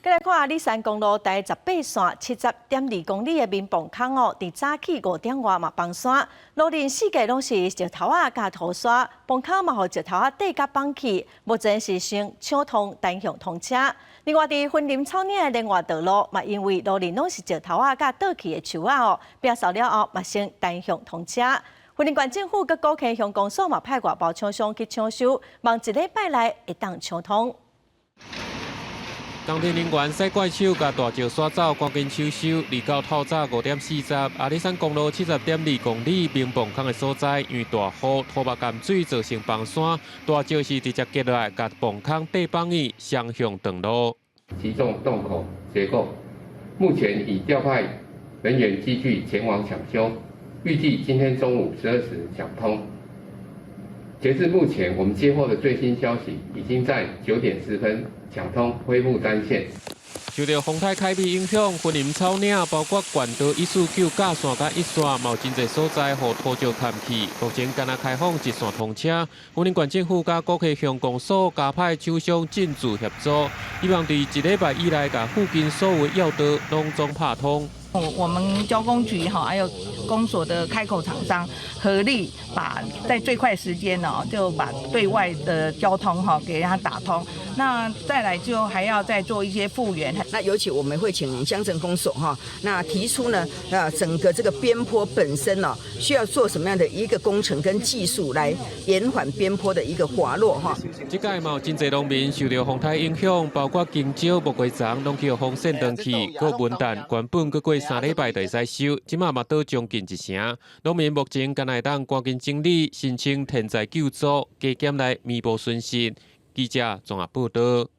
再来看阿里山公路第18线70.2公里的民房坑哦，伫早起5点外嘛崩山，路面四界拢是石头啊加土沙，房坑嘛互石头啊底甲绑起，目前是先抢通单向通车。另外，伫森林草岭的另外道路嘛，因为路面拢是石头啊甲倒去的树啊哦，变扫了后嘛先单向通车。云林县政府佮高溪乡公所嘛派外包厂商去抢修，望一礼拜内会当抢通。工地人员使怪手，甲大石刷走，赶紧抢修。离到透早5:40，阿里山公路70.2公里民房坑的所在，因为大雨土木含水造成崩山，大石是直接击落来，甲房坑底绑去，双向断路。击中洞口结构，目前已调派人员机具前往抢修，预计今天中午12时抢通。截至目前，我们接获的最新消息，已经在9点10分抢通，恢复单线。受到风台凯米影响，森林草岭包括县道149架线甲1线，嘛有真侪所在互土石探去。目前敢若开放一线通车，云林县政府甲高溪乡公所加派厂商进驻协助，希望伫一礼拜以内，甲附近所有要道拢总拍通。我们交工局还有公所的开口厂商合力把在最快时间就把对外的交通给它打通。那再来就还要再做一些复原。那尤其我们会请乡镇公所那提出呢整个这个边坡本身需要做什么样的一个工程跟技术来延缓边坡的一个滑落这届嘛有真侪农民受到风台影响，包括金蕉、木瓜丛拢去风扇断去，佮文旦原本佮过3礼拜就会使收，即马嘛倒将近1成。农民目前敢会当赶紧整理，申请天灾救助，加减来弥补损失。记者综合报道。